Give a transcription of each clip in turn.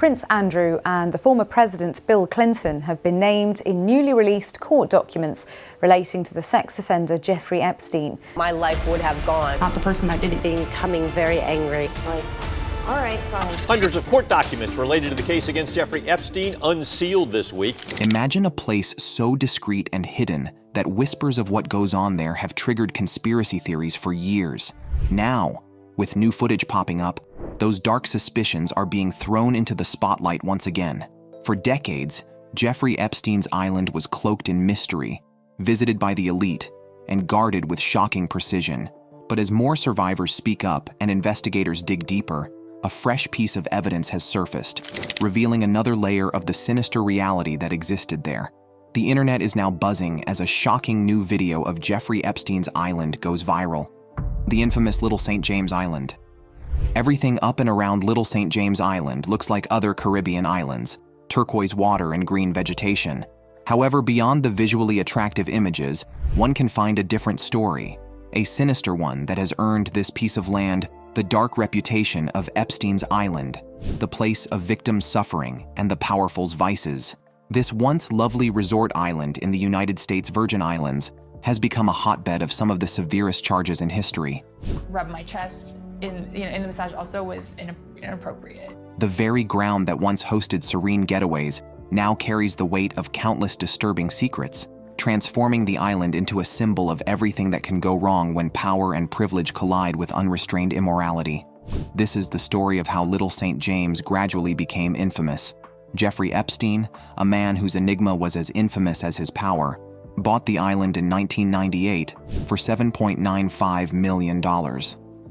Prince Andrew and the former President Bill Clinton have been named in newly released court documents relating to the sex offender Jeffrey Epstein. My life would have gone. Not the person that did it. Becoming very angry. It's like, all right, fine. Hundreds of court documents related to the case against Jeffrey Epstein unsealed this week. Imagine a place so discreet and hidden that whispers of what goes on there have triggered conspiracy theories for years. Now, with new footage popping up, those dark suspicions are being thrown into the spotlight once again. For decades, Jeffrey Epstein's island was cloaked in mystery, visited by the elite, and guarded with shocking precision. But as more survivors speak up and investigators dig deeper, a fresh piece of evidence has surfaced, revealing another layer of the sinister reality that existed there. The internet is now buzzing as a shocking new video of Jeffrey Epstein's island goes viral. The infamous Little St. James Island. Everything up and around Little St. James Island looks like other Caribbean islands, turquoise water and green vegetation. However, beyond the visually attractive images, one can find a different story, a sinister one that has earned this piece of land the dark reputation of Epstein's Island, the place of victims' suffering and the powerful's vices. This once lovely resort island in the United States Virgin Islands has become a hotbed of some of the severest charges in history. Rub my chest in the massage also was inappropriate. The very ground that once hosted serene getaways now carries the weight of countless disturbing secrets, transforming the island into a symbol of everything that can go wrong when power and privilege collide with unrestrained immorality. This is the story of how Little St. James gradually became infamous. Jeffrey Epstein, a man whose enigma was as infamous as his power, bought the island in 1998 for $7.95 million.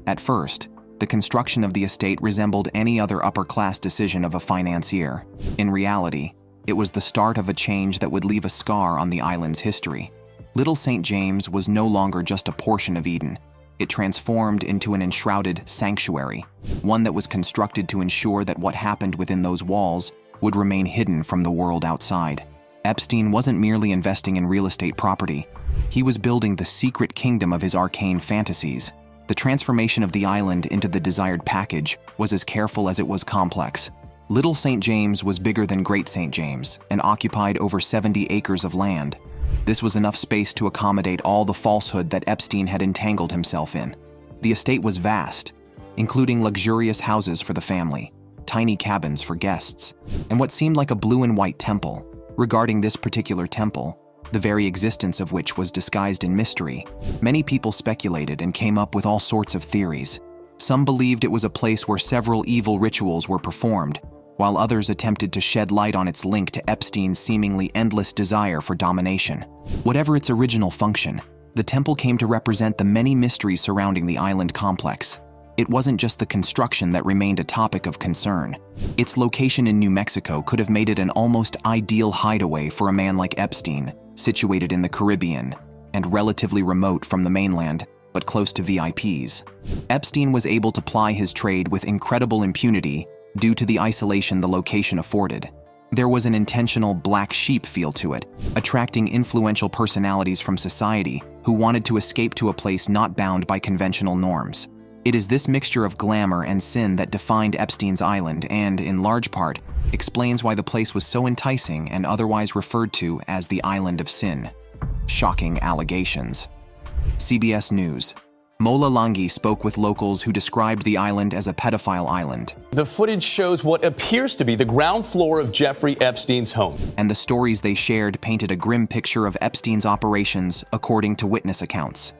At first, the construction of the estate resembled any other upper-class decision of a financier. In reality, it was the start of a change that would leave a scar on the island's history. Little St. James was no longer just a portion of Eden. It transformed into an enshrouded sanctuary, one that was constructed to ensure that what happened within those walls would remain hidden from the world outside. Epstein wasn't merely investing in real estate property. He was building the secret kingdom of his arcane fantasies. The transformation of the island into the desired package was as careful as it was complex. Little St. James was bigger than Great St. James and occupied over 70 acres of land. This was enough space to accommodate all the falsehood that Epstein had entangled himself in. The estate was vast, including luxurious houses for the family, tiny cabins for guests, and what seemed like a blue and white temple. Regarding this particular temple, the very existence of which was disguised in mystery, many people speculated and came up with all sorts of theories. Some believed it was a place where several evil rituals were performed, while others attempted to shed light on its link to Epstein's seemingly endless desire for domination. Whatever its original function, the temple came to represent the many mysteries surrounding the island complex. It wasn't just the construction that remained a topic of concern. Its location in New Mexico could have made it an almost ideal hideaway for a man like Epstein, situated in the Caribbean and relatively remote from the mainland, but close to VIPs. Epstein was able to ply his trade with incredible impunity due to the isolation the location afforded. There was an intentional black sheep feel to it, attracting influential personalities from society who wanted to escape to a place not bound by conventional norms. It is this mixture of glamour and sin that defined Epstein's island and, in large part, explains why the place was so enticing and otherwise referred to as the Island of Sin. Shocking allegations. CBS News. Mola Langi spoke with locals who described the island as a pedophile island. The footage shows what appears to be the ground floor of Jeffrey Epstein's home. And the stories they shared painted a grim picture of Epstein's operations, according to witness accounts.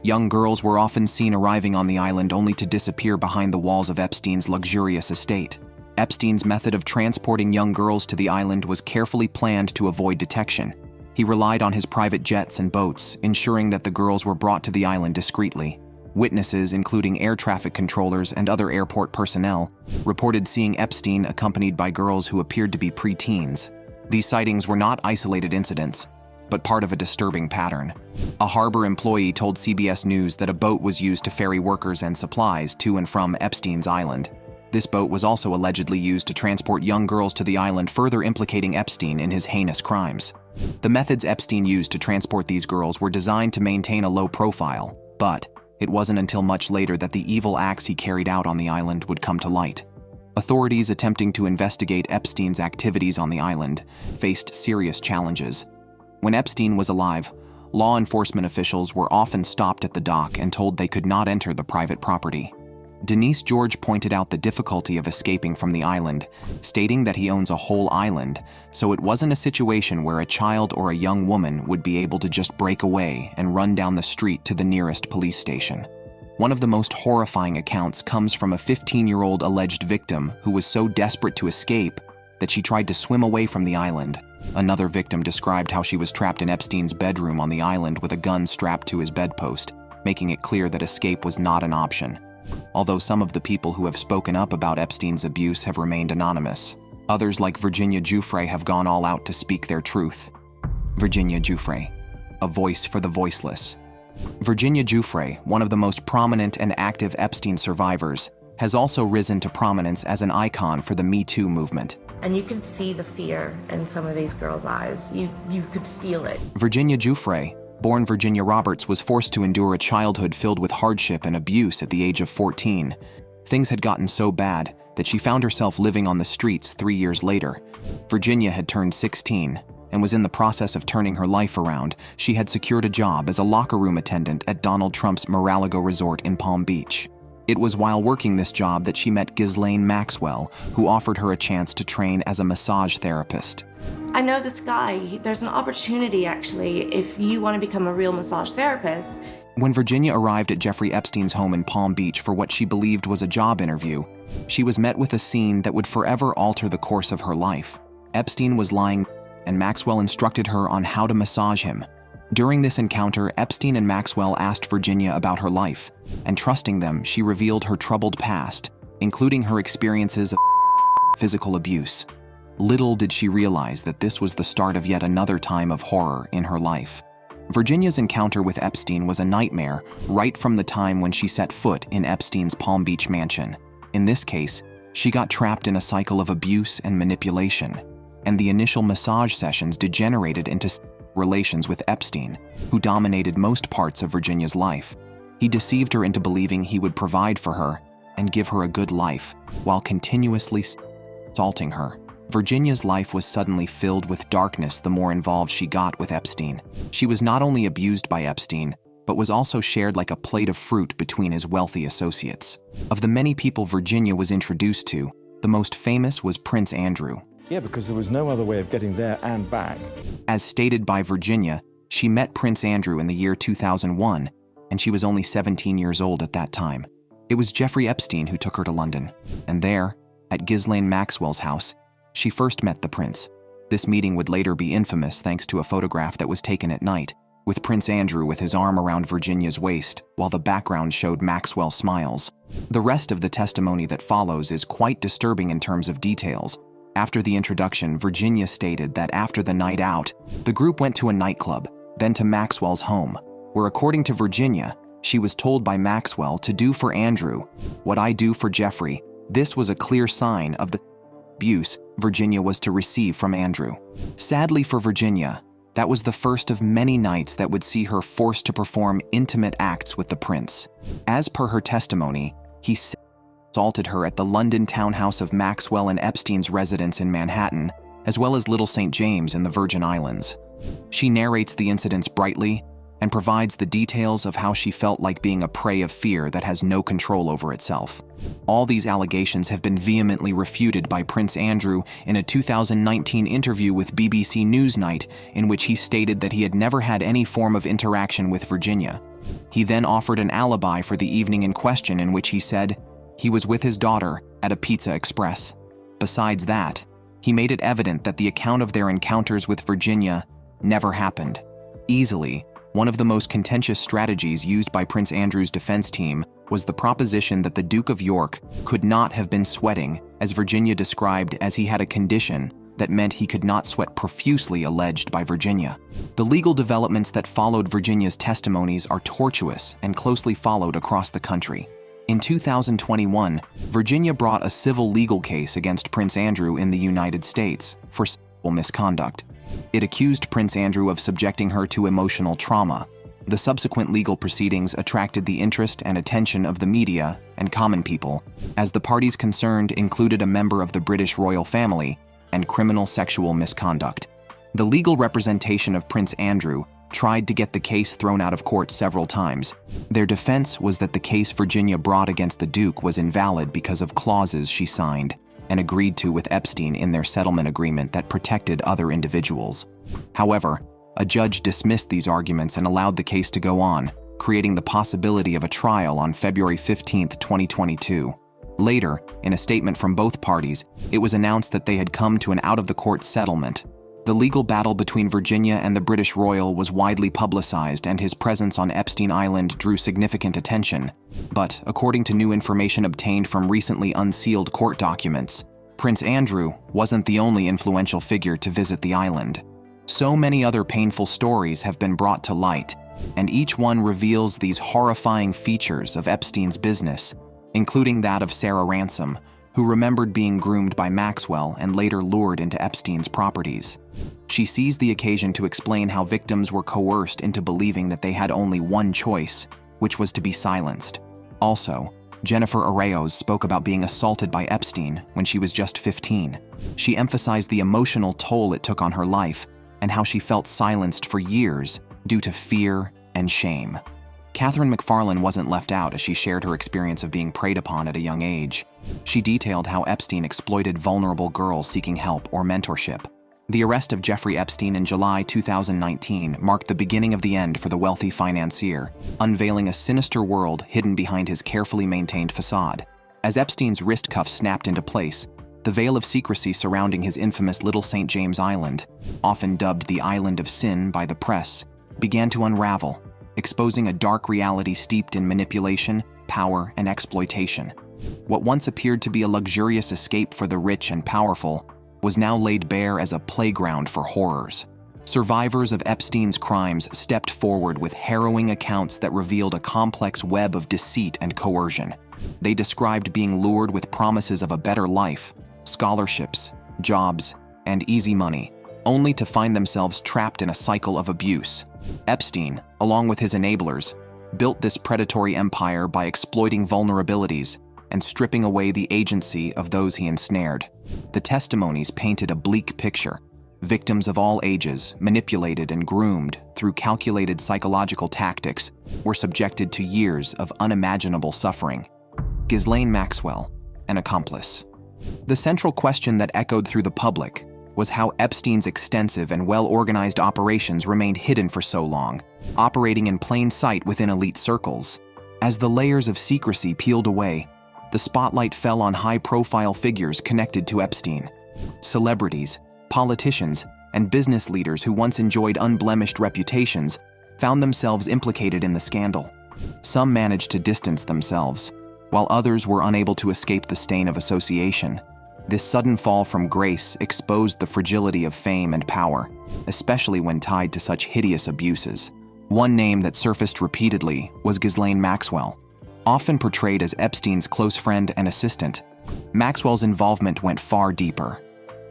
Young girls were often seen arriving on the island only to disappear behind the walls of Epstein's luxurious estate. Epstein's method of transporting young girls to the island was carefully planned to avoid detection. He relied on his private jets and boats, ensuring that the girls were brought to the island discreetly. Witnesses, including air traffic controllers and other airport personnel, reported seeing Epstein accompanied by girls who appeared to be pre-teens. These sightings were not isolated incidents, but part of a disturbing pattern. A harbor employee told CBS News that a boat was used to ferry workers and supplies to and from Epstein's island. This boat was also allegedly used to transport young girls to the island, further implicating Epstein in his heinous crimes. The methods Epstein used to transport these girls were designed to maintain a low profile, but it wasn't until much later that the evil acts he carried out on the island would come to light. Authorities attempting to investigate Epstein's activities on the island faced serious challenges. When Epstein was alive, law enforcement officials were often stopped at the dock and told they could not enter the private property. Denise George pointed out the difficulty of escaping from the island, stating that he owns a whole island, so it wasn't a situation where a child or a young woman would be able to just break away and run down the street to the nearest police station. One of the most horrifying accounts comes from a 15-year-old alleged victim who was so desperate to escape that she tried to swim away from the island. Another victim described how she was trapped in Epstein's bedroom on the island with a gun strapped to his bedpost, making it clear that escape was not an option. Although some of the people who have spoken up about Epstein's abuse have remained anonymous, others like Virginia Giuffre have gone all out to speak their truth. Virginia Giuffre, a voice for the voiceless. Virginia Giuffre, one of the most prominent and active Epstein survivors, has also risen to prominence as an icon for the Me Too movement. And you could see the fear in some of these girls' eyes. You could feel it. Virginia Giuffre, born Virginia Roberts, was forced to endure a childhood filled with hardship and abuse at the age of 14. Things had gotten so bad that she found herself living on the streets 3 years later. Virginia had turned 16 and was in the process of turning her life around. She had secured a job as a locker room attendant at Donald Trump's Mar-a-Lago resort in Palm Beach. It was while working this job that she met Gizan Maxwell, who offered her a chance to train as a massage therapist. I know this guy. There's an opportunity, actually, if you want to become a real massage therapist. When Virginia arrived at Jeffrey Epstein's home in Palm Beach for what she believed was a job interview, she was met with a scene that would forever alter the course of her life. Epstein was lying, and Maxwell instructed her on how to massage him. During this encounter, Epstein and Maxwell asked Virginia about her life, and trusting them, she revealed her troubled past, including her experiences of physical abuse. Little did she realize that this was the start of yet another time of horror in her life. Virginia's encounter with Epstein was a nightmare right from the time when she set foot in Epstein's Palm Beach mansion. In this case, she got trapped in a cycle of abuse and manipulation, and the initial massage sessions degenerated into relations with Epstein, who dominated most parts of Virginia's life. He deceived her into believing he would provide for her and give her a good life, while continuously assaulting her. Virginia's life was suddenly filled with darkness the more involved she got with Epstein. She was not only abused by Epstein, but was also shared like a plate of fruit between his wealthy associates. Of the many people Virginia was introduced to, the most famous was Prince Andrew. Yeah, because there was no other way of getting there and back. As stated by Virginia, she met Prince Andrew in the year 2001, and she was only 17 years old at that time. It was Jeffrey Epstein who took her to London, and there, at Gizan Maxwell's house, she first met the prince. This meeting would later be infamous thanks to a photograph that was taken at night, with Prince Andrew with his arm around Virginia's waist, while the background showed Maxwell smiles. The rest of the testimony that follows is quite disturbing in terms of details. After the introduction, Virginia stated that after the night out, the group went to a nightclub, then to Maxwell's home, where according to Virginia, she was told by Maxwell to do for Andrew what I do for Jeffrey. This was a clear sign of the abuse Virginia was to receive from Andrew. Sadly for Virginia, that was the first of many nights that would see her forced to perform intimate acts with the prince. As per her testimony, he assaulted her at the London townhouse of Maxwell and Epstein's residence in Manhattan, as well as Little St. James in the Virgin Islands. She narrates the incidents brightly and provides the details of how she felt like being a prey of fear that has no control over itself. All these allegations have been vehemently refuted by Prince Andrew in a 2019 interview with BBC Newsnight, in which he stated that he had never had any form of interaction with Virginia. He then offered an alibi for the evening in question, in which he said he was with his daughter at a Pizza Express. Besides that, he made it evident that the account of their encounters with Virginia never happened. Easily, one of the most contentious strategies used by Prince Andrew's defense team was the proposition that the Duke of York could not have been sweating, as Virginia described, as he had a condition that meant he could not sweat profusely, alleged by Virginia. The legal developments that followed Virginia's testimonies are tortuous and closely followed across the country. In 2021, Virginia brought a civil legal case against Prince Andrew in the United States for sexual misconduct. It accused Prince Andrew of subjecting her to emotional trauma, The subsequent legal proceedings attracted the interest and attention of the media and common people, as the parties concerned included a member of the British royal family and criminal sexual misconduct. The legal representation of Prince Andrew tried to get the case thrown out of court several times. Their defense was that the case Virginia brought against the Duke was invalid because of clauses she signed and agreed to with Epstein in their settlement agreement that protected other individuals. However, a judge dismissed these arguments and allowed the case to go on, creating the possibility of a trial on February 15, 2022. Later, in a statement from both parties, it was announced that they had come to an out-of-the-court settlement. The legal battle between Virginia and the British royal was widely publicized, and his presence on Epstein Island drew significant attention. But, according to new information obtained from recently unsealed court documents, Prince Andrew wasn't the only influential figure to visit the island. So many other painful stories have been brought to light, and each one reveals these horrifying features of Epstein's business, including that of Sarah Ransom, who remembered being groomed by Maxwell and later lured into Epstein's properties. She seized the occasion to explain how victims were coerced into believing that they had only one choice, which was to be silenced. Also, Jennifer Arraoz spoke about being assaulted by Epstein when she was just 15. She emphasized the emotional toll it took on her life and how she felt silenced for years due to fear and shame. Catherine McFarlane wasn't left out as she shared her experience of being preyed upon at a young age. She detailed how Epstein exploited vulnerable girls seeking help or mentorship. The arrest of Jeffrey Epstein in July 2019 marked the beginning of the end for the wealthy financier, unveiling a sinister world hidden behind his carefully maintained facade. As Epstein's wrist cuffs snapped into place, the veil of secrecy surrounding his infamous Little St. James Island, often dubbed the Island of Sin by the press, began to unravel, exposing a dark reality steeped in manipulation, power, and exploitation. What once appeared to be a luxurious escape for the rich and powerful was now laid bare as a playground for horrors. Survivors of Epstein's crimes stepped forward with harrowing accounts that revealed a complex web of deceit and coercion. They described being lured with promises of a better life, scholarships, jobs, and easy money, only to find themselves trapped in a cycle of abuse. Epstein, along with his enablers, built this predatory empire by exploiting vulnerabilities and stripping away the agency of those he ensnared. The testimonies painted a bleak picture. Victims of all ages, manipulated and groomed through calculated psychological tactics, were subjected to years of unimaginable suffering. Gizan Maxwell, an accomplice. The central question that echoed through the public was how Epstein's extensive and well-organized operations remained hidden for so long, operating in plain sight within elite circles. As the layers of secrecy peeled away, the spotlight fell on high-profile figures connected to Epstein. Celebrities, politicians, and business leaders who once enjoyed unblemished reputations found themselves implicated in the scandal. Some managed to distance themselves, while others were unable to escape the stain of association. This sudden fall from grace exposed the fragility of fame and power, especially when tied to such hideous abuses. One name that surfaced repeatedly was Gizan Maxwell. Often portrayed as Epstein's close friend and assistant, Maxwell's involvement went far deeper.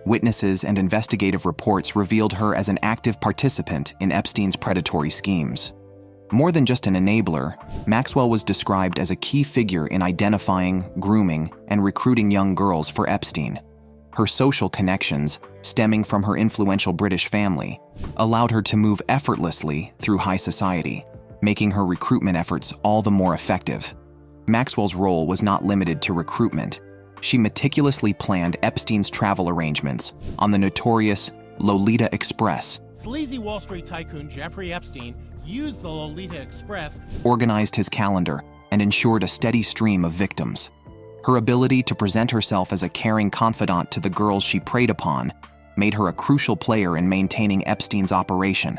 Witnesses and investigative reports revealed her as an active participant in Epstein's predatory schemes. More than just an enabler, Maxwell was described as a key figure in identifying, grooming, and recruiting young girls for Epstein. Her social connections, stemming from her influential British family, allowed her to move effortlessly through high society, making her recruitment efforts all the more effective. Maxwell's role was not limited to recruitment. She meticulously planned Epstein's travel arrangements on the notorious Lolita Express, sleazy Wall Street tycoon Jeffrey Epstein used the Lolita Express, organized his calendar, and ensured a steady stream of victims. Her ability to present herself as a caring confidant to the girls she preyed upon made her a crucial player in maintaining Epstein's operation.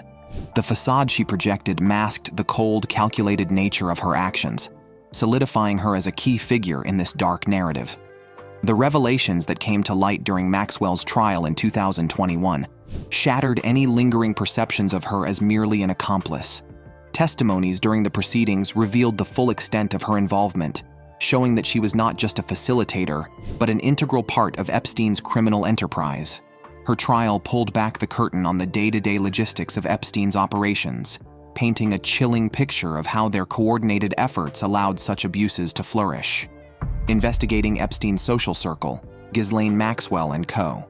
The facade she projected masked the cold, calculated nature of her actions, solidifying her as a key figure in this dark narrative. The revelations that came to light during Maxwell's trial in 2021 shattered any lingering perceptions of her as merely an accomplice. Testimonies during the proceedings revealed the full extent of her involvement, showing that she was not just a facilitator, but an integral part of Epstein's criminal enterprise. Her trial pulled back the curtain on the day-to-day logistics of Epstein's operations, painting a chilling picture of how their coordinated efforts allowed such abuses to flourish. Investigating Epstein's social circle, Gizan Maxwell and co.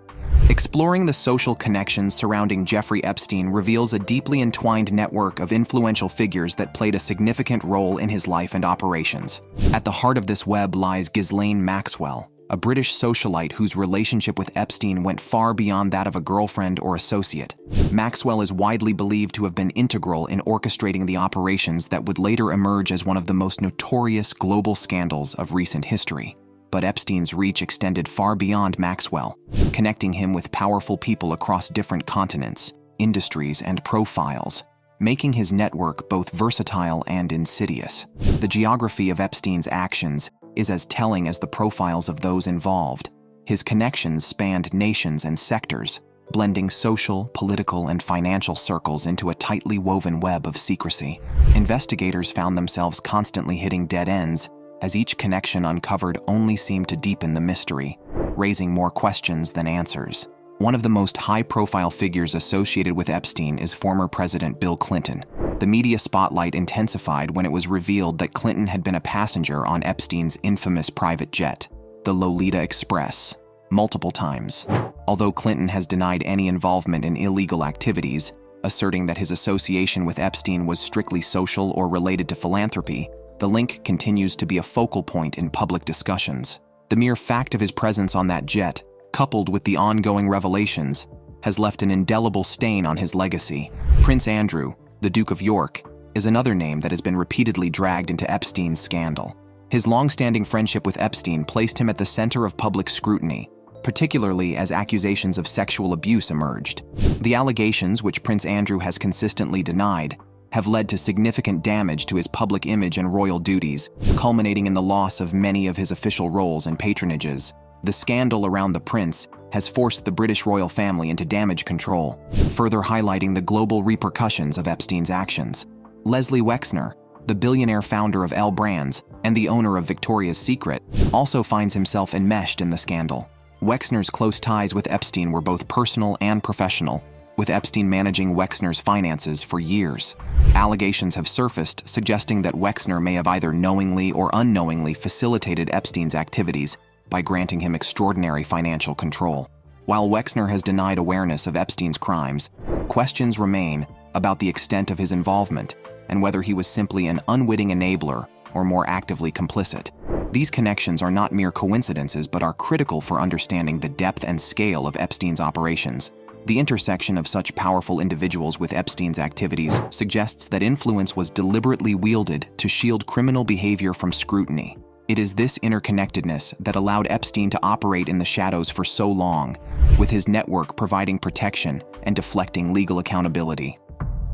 Exploring the social connections surrounding Jeffrey Epstein reveals a deeply entwined network of influential figures that played a significant role in his life and operations. At the heart of this web lies Gizan Maxwell, a British socialite whose relationship with Epstein went far beyond that of a girlfriend or associate. Maxwell is widely believed to have been integral in orchestrating the operations that would later emerge as one of the most notorious global scandals of recent history. But Epstein's reach extended far beyond Maxwell, connecting him with powerful people across different continents, industries, and profiles, making his network both versatile and insidious. The geography of Epstein's actions is as telling as the profiles of those involved. His connections spanned nations and sectors, blending social, political, and financial circles into a tightly woven web of secrecy. Investigators found themselves constantly hitting dead ends, as each connection uncovered only seemed to deepen the mystery, raising more questions than answers. One of the most high-profile figures associated with Epstein is former President Bill Clinton. The media spotlight intensified when it was revealed that Clinton had been a passenger on Epstein's infamous private jet, the Lolita Express, multiple times. Although Clinton has denied any involvement in illegal activities, asserting that his association with Epstein was strictly social or related to philanthropy, the link continues to be a focal point in public discussions. The mere fact of his presence on that jet, coupled with the ongoing revelations, has left an indelible stain on his legacy. Prince Andrew, the Duke of York, is another name that has been repeatedly dragged into Epstein's scandal. His long-standing friendship with Epstein placed him at the center of public scrutiny, particularly as accusations of sexual abuse emerged. The allegations, which Prince Andrew has consistently denied, have led to significant damage to his public image and royal duties, culminating in the loss of many of his official roles and patronages. The scandal around the prince has forced the British royal family into damage control, further highlighting the global repercussions of Epstein's actions. Leslie Wexner, the billionaire founder of L Brands and the owner of Victoria's Secret, also finds himself enmeshed in the scandal. Wexner's close ties with Epstein were both personal and professional, with Epstein managing Wexner's finances for years. Allegations have surfaced suggesting that Wexner may have either knowingly or unknowingly facilitated Epstein's activities by granting him extraordinary financial control. While Wexner has denied awareness of Epstein's crimes, questions remain about the extent of his involvement and whether he was simply an unwitting enabler or more actively complicit. These connections are not mere coincidences but are critical for understanding the depth and scale of Epstein's operations. The intersection of such powerful individuals with Epstein's activities suggests that influence was deliberately wielded to shield criminal behavior from scrutiny. It is this interconnectedness that allowed Epstein to operate in the shadows for so long, with his network providing protection and deflecting legal accountability.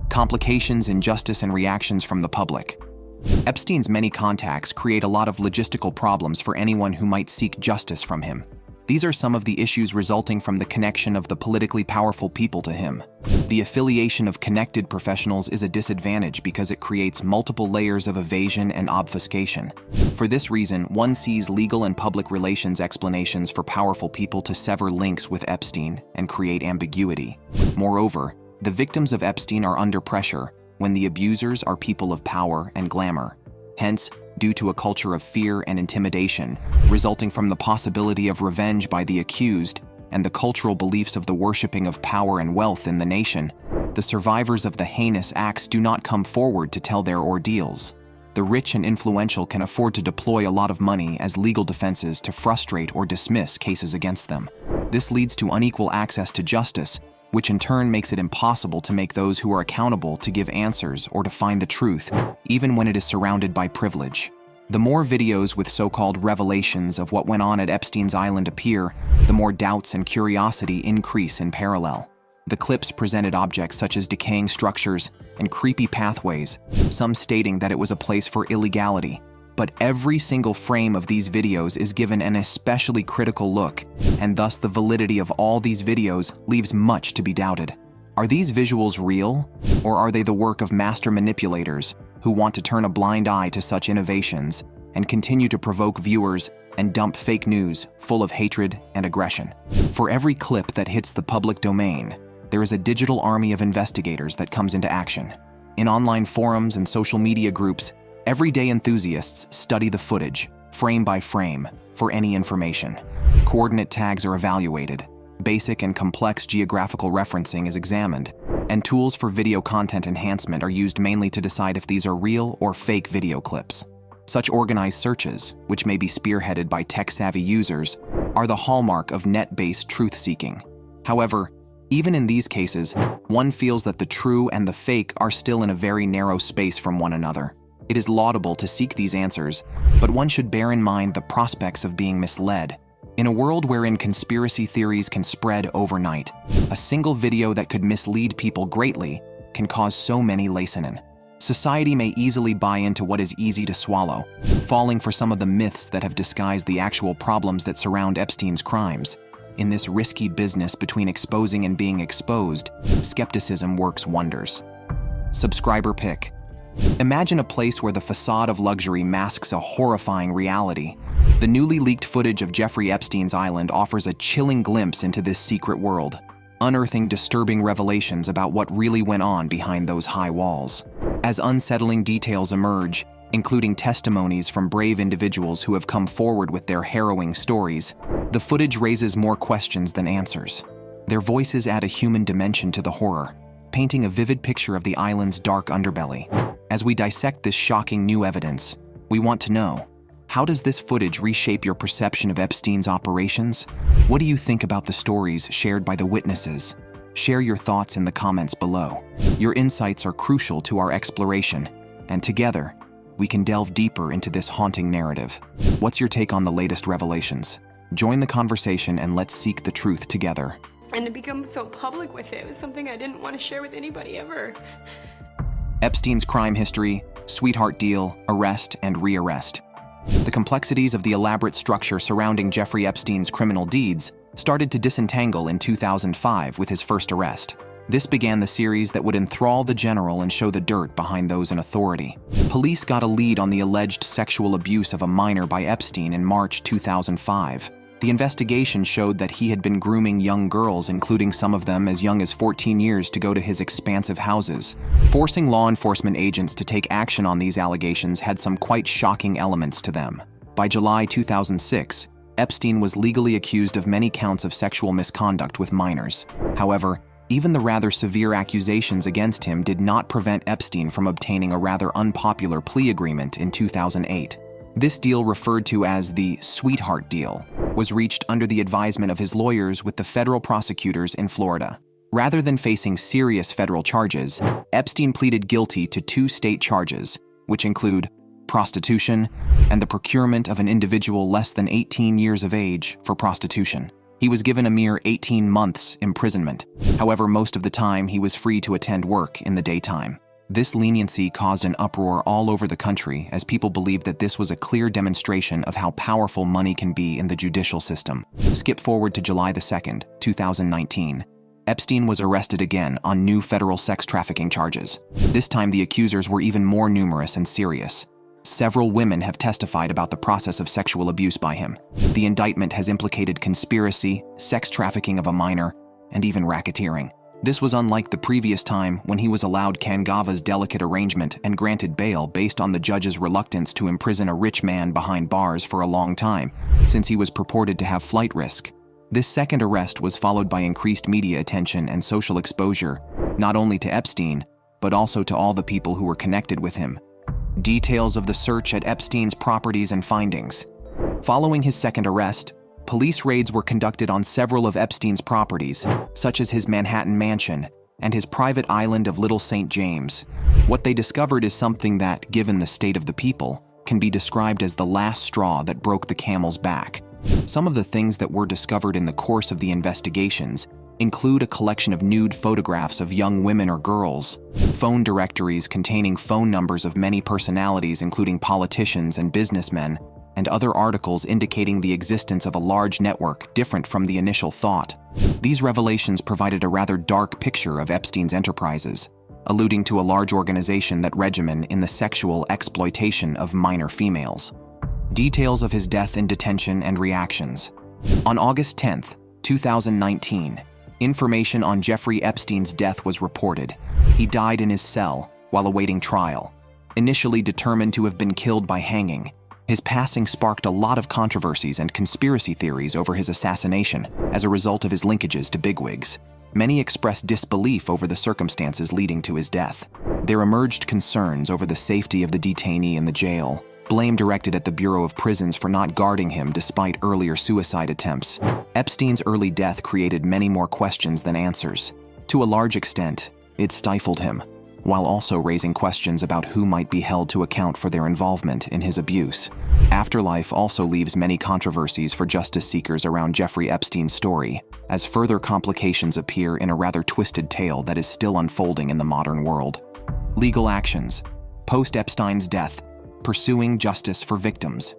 Complications in justice and reactions from the public. Epstein's many contacts create a lot of logistical problems for anyone who might seek justice from him. These are some of the issues resulting from the connection of the politically powerful people to him. The affiliation of connected professionals is a disadvantage because it creates multiple layers of evasion and obfuscation. For this reason, one sees legal and public relations explanations for powerful people to sever links with Epstein and create ambiguity. Moreover, the victims of Epstein are under pressure when the abusers are people of power and glamour. Hence, due to a culture of fear and intimidation, resulting from the possibility of revenge by the accused and the cultural beliefs of the worshipping of power and wealth in the nation, the survivors of the heinous acts do not come forward to tell their ordeals. The rich and influential can afford to deploy a lot of money as legal defenses to frustrate or dismiss cases against them. This leads to unequal access to justice, which in turn makes it impossible to make those who are accountable to give answers or to find the truth, even when it is surrounded by privilege. The more videos with so-called revelations of what went on at Epstein's Island appear, the more doubts and curiosity increase in parallel. The clips presented objects such as decaying structures and creepy pathways, some stating that it was a place for illegality. But every single frame of these videos is given an especially critical look, and thus the validity of all these videos leaves much to be doubted. Are these visuals real, or are they the work of master manipulators who want to turn a blind eye to such innovations and continue to provoke viewers and dump fake news full of hatred and aggression? For every clip that hits the public domain, there is a digital army of investigators that comes into action. In online forums and social media groups, everyday enthusiasts study the footage, frame by frame, for any information. Coordinate tags are evaluated, basic and complex geographical referencing is examined, and tools for video content enhancement are used mainly to decide if these are real or fake video clips. Such organized searches, which may be spearheaded by tech-savvy users, are the hallmark of net-based truth-seeking. However, even in these cases, one feels that the true and the fake are still in a very narrow space from one another. It is laudable to seek these answers, but one should bear in mind the prospects of being misled. In a world wherein conspiracy theories can spread overnight, a single video that could mislead people greatly can cause so many lessening. Society may easily buy into what is easy to swallow, falling for some of the myths that have disguised the actual problems that surround Epstein's crimes. In this risky business between exposing and being exposed, skepticism works wonders. Subscriber pick. Imagine a place where the facade of luxury masks a horrifying reality. The newly leaked footage of Jeffrey Epstein's island offers a chilling glimpse into this secret world, unearthing disturbing revelations about what really went on behind those high walls. As unsettling details emerge, including testimonies from brave individuals who have come forward with their harrowing stories, the footage raises more questions than answers. Their voices add a human dimension to the horror, painting a vivid picture of the island's dark underbelly. As we dissect this shocking new evidence, we want to know, how does this footage reshape your perception of Epstein's operations? What do you think about the stories shared by the witnesses? Share your thoughts in the comments below. Your insights are crucial to our exploration, and together, we can delve deeper into this haunting narrative. What's your take on the latest revelations? Join the conversation and let's seek the truth together. And to become so public with it was something I didn't want to share with anybody ever. Epstein's crime history, sweetheart deal, arrest, and rearrest. The complexities of the elaborate structure surrounding Jeffrey Epstein's criminal deeds started to disentangle in 2005 with his first arrest. This began the series that would enthrall the general and show the dirt behind those in authority. Police got a lead on the alleged sexual abuse of a minor by Epstein in March 2005. The investigation showed that he had been grooming young girls, including some of them as young as 14 years, to go to his expansive houses. Forcing law enforcement agents to take action on these allegations had some quite shocking elements to them. By July 2006, Epstein was legally accused of many counts of sexual misconduct with minors. However, even the rather severe accusations against him did not prevent Epstein from obtaining a rather unpopular plea agreement in 2008. This deal, referred to as the sweetheart deal, was reached under the advisement of his lawyers with the federal prosecutors in Florida. Rather than facing serious federal charges, Epstein pleaded guilty to 2 state charges, which include prostitution and the procurement of an individual less than 18 years of age for prostitution. He was given a mere 18 months imprisonment. However, most of the time he was free to attend work in the daytime. This leniency caused an uproar all over the country as people believed that this was a clear demonstration of how powerful money can be in the judicial system. Skip forward to July 2nd, 2019. Epstein was arrested again on new federal sex trafficking charges. This time the accusers were even more numerous and serious. Several women have testified about the process of sexual abuse by him. The indictment has implicated conspiracy, sex trafficking of a minor, and even racketeering. This was unlike the previous time when he was allowed Kangava's delicate arrangement and granted bail based on the judge's reluctance to imprison a rich man behind bars for a long time, since he was purported to have flight risk. This second arrest was followed by increased media attention and social exposure, not only to Epstein, but also to all the people who were connected with him. Details of the search at Epstein's properties and findings. Following his second arrest, police raids were conducted on several of Epstein's properties, such as his Manhattan mansion and his private island of Little St. James. What they discovered is something that, given the state of the people, can be described as the last straw that broke the camel's back. Some of the things that were discovered in the course of the investigations include a collection of nude photographs of young women or girls, phone directories containing phone numbers of many personalities including politicians and businessmen, and other articles indicating the existence of a large network different from the initial thought. These revelations provided a rather dark picture of Epstein's enterprises, alluding to a large organization that regimen in the sexual exploitation of minor females. Details of his death in detention and reactions. On August 10th, 2019, information on Jeffrey Epstein's death was reported. He died in his cell, while awaiting trial. Initially determined to have been killed by hanging, his passing sparked a lot of controversies and conspiracy theories over his assassination as a result of his linkages to bigwigs. Many expressed disbelief over the circumstances leading to his death. There emerged concerns over the safety of the detainee in the jail, blame directed at the Bureau of Prisons for not guarding him despite earlier suicide attempts. Epstein's early death created many more questions than answers. To a large extent, it stifled him, while also raising questions about who might be held to account for their involvement in his abuse. Afterlife also leaves many controversies for justice seekers around Jeffrey Epstein's story, as further complications appear in a rather twisted tale that is still unfolding in the modern world. Legal actions. Post-Epstein's death, pursuing justice for victims.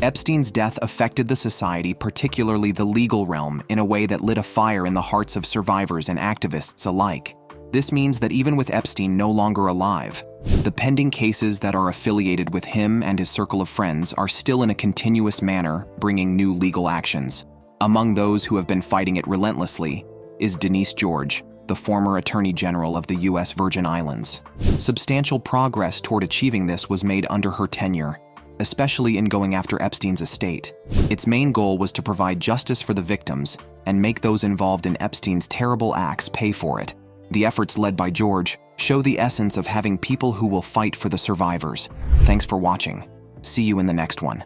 Epstein's death affected the society, particularly the legal realm, in a way that lit a fire in the hearts of survivors and activists alike. This means that even with Epstein no longer alive, the pending cases that are affiliated with him and his circle of friends are still in a continuous manner bringing new legal actions. Among those who have been fighting it relentlessly is Denise George, the former Attorney General of the U.S. Virgin Islands. Substantial progress toward achieving this was made under her tenure, especially in going after Epstein's estate. Its main goal was to provide justice for the victims and make those involved in Epstein's terrible acts pay for it. The efforts led by George show the essence of having people who will fight for the survivors. Thanks for watching. See you in the next one.